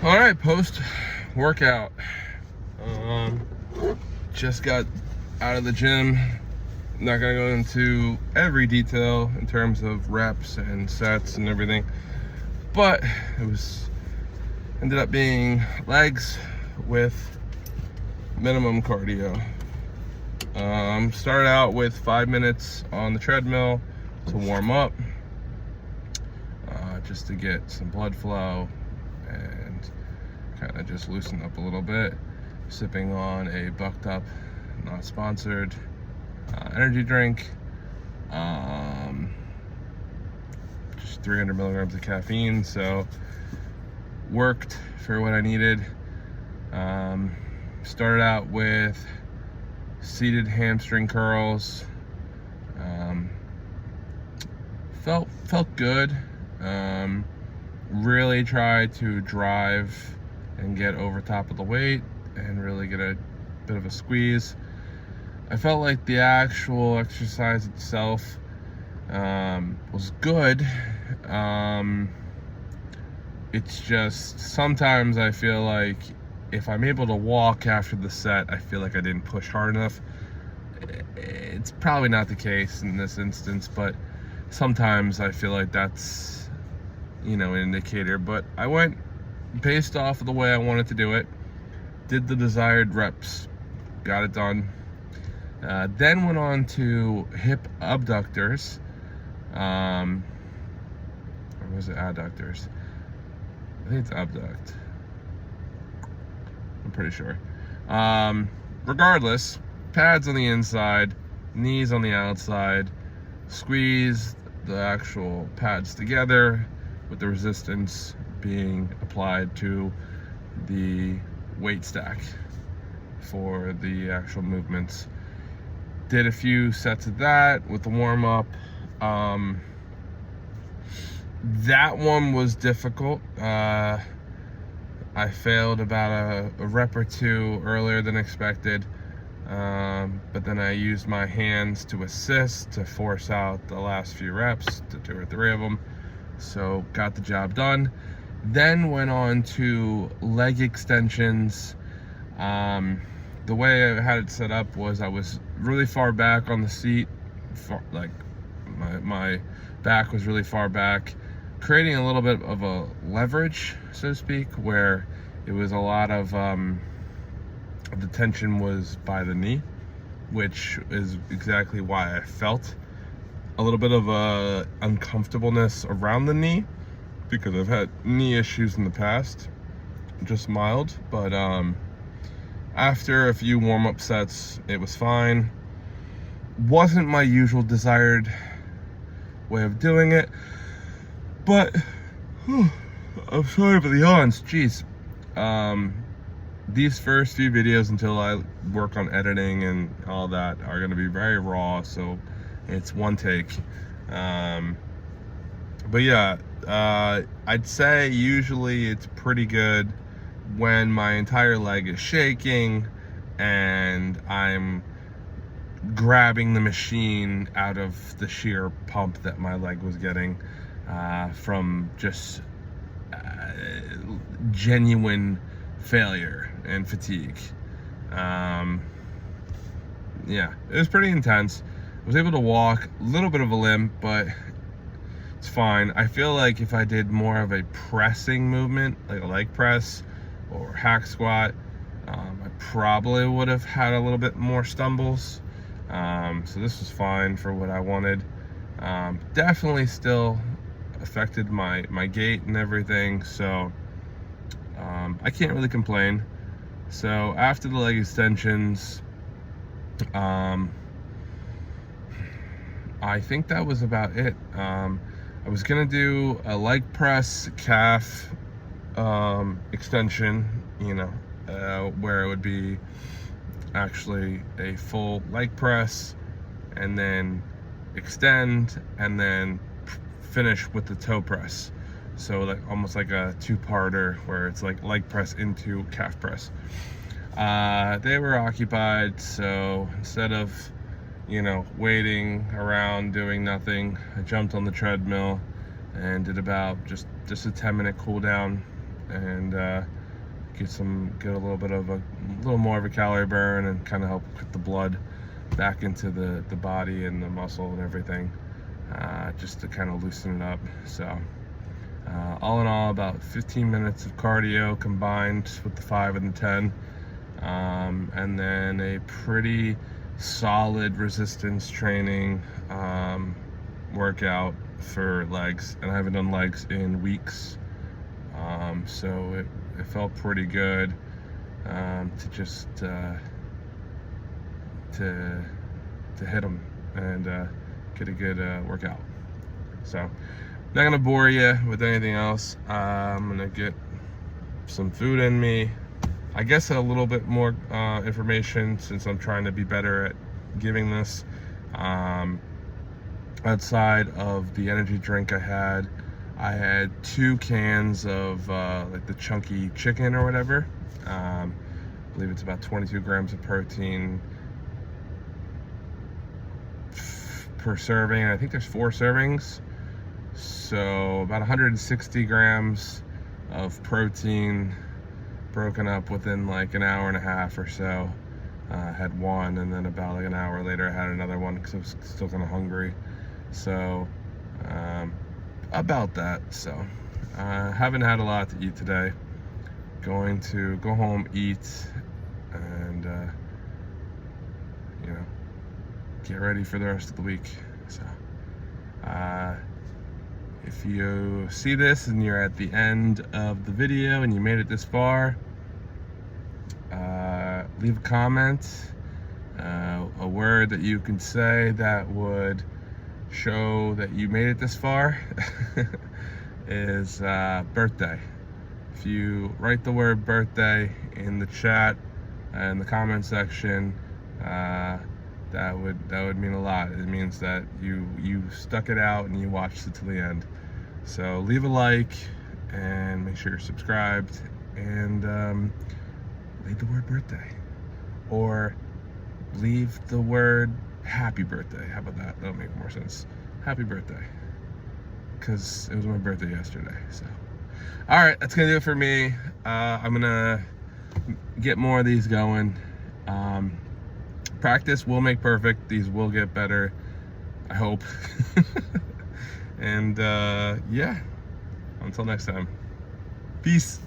All right, post workout. Just got out of the gym. Not gonna go into every detail in terms of reps and sets and everything, but it ended up being legs with minimum cardio. Started out with 5 minutes on the treadmill to warm up, just to get some blood flow and kind of just loosen up a little bit. Sipping on a Bucked Up, not sponsored, energy drink. Just 300 milligrams of caffeine, so worked for what I needed. Started out with seated hamstring curls. Felt good. Really tried to drive and get over top of the weight and really get a bit of a squeeze. I felt like the actual exercise itself was good. It's just sometimes I feel like if I'm able to walk after the set, I feel like I didn't push hard enough. It's probably not the case in this instance, but sometimes I feel like that's, an indicator. But I went based off of the way I wanted to do it, did the desired reps, got it done. Then went on to hip abductors, or was it adductors? I think it's abduct. I'm pretty sure. Regardless, pads on the inside, knees on the outside, squeeze the actual pads together with the resistance being applied to the weight stack for the actual movements. Did a few sets of that with the warm-up. That one was difficult. I failed about a rep or two earlier than expected, but then I used my hands to assist to force out the last few reps, to 2 or 3 of them, so got the job done. Then went on to leg extensions. The way I had it set up was I was really far back on the seat, like my back was really far back, creating a little bit of a leverage, so to speak, where it was a lot of the tension was by the knee, which is exactly why I felt a little bit of a uncomfortableness around the knee, because I've had knee issues in the past, just mild, but after a few warm-up sets, it was fine. Wasn't my usual desired way of doing it, but I'm sorry for the yawns, jeez. These first few videos, until I work on editing and all that, are gonna be very raw, so it's one take. But yeah, I'd say usually it's pretty good when my entire leg is shaking and I'm grabbing the machine out of the sheer pump that my leg was getting from just genuine failure and fatigue. Yeah, it was pretty intense. I was able to walk, a little bit of a limp, but it's fine. I feel like if I did more of a pressing movement, like a leg press or hack squat, I probably would have had a little bit more stumbles. So this was fine for what I wanted. Definitely still affected my gait and everything, so I can't really complain. So after the leg extensions, I think that was about it. I was gonna do a leg press calf extension, where it would be actually a full leg press and then extend and then finish with the toe press. So like almost like a two-parter where it's like leg press into calf press. They were occupied, so instead of waiting around doing nothing, I jumped on the treadmill and did about just a 10-minute cool down and get a little bit of a little more of a calorie burn, and kind of help put the blood back into the body and the muscle and everything, just to kind of loosen it up. So all in all, about 15 minutes of cardio combined with the 5 and the 10, and then a pretty solid resistance training workout for legs. And I haven't done legs in weeks, so it felt pretty good to just to hit them and get a good workout. So not gonna bore you with anything else. I'm gonna get some food in me. I guess a little bit more information, since I'm trying to be better at giving this. Outside of the energy drink I had 2 cans of like the chunky chicken or whatever. I believe it's about 22 grams of protein per serving, and I think there's 4 servings, so about 160 grams of protein broken up within like an hour and a half or so. I had one, and then about like an hour later I had another one because I was still kind of hungry. So about that. So haven't had a lot to eat today. Going to go home, eat, and get ready for the rest of the week. So if you see this and you're at the end of the video and you made it this far, leave a comment, a word that you can say that would show that you made it this far is birthday. If you write the word birthday in the chat and the comment section, that would mean a lot. It means that you stuck it out and you watched it to the end. So leave a like and make sure you're subscribed, and leave the word birthday, or leave the word happy birthday. How about that? That'll make more sense. Happy birthday, because it was my birthday yesterday. So all right, that's gonna do it for me. I'm gonna get more of these going. Practice will make perfect. These will get better, I hope. And yeah, until next time, peace.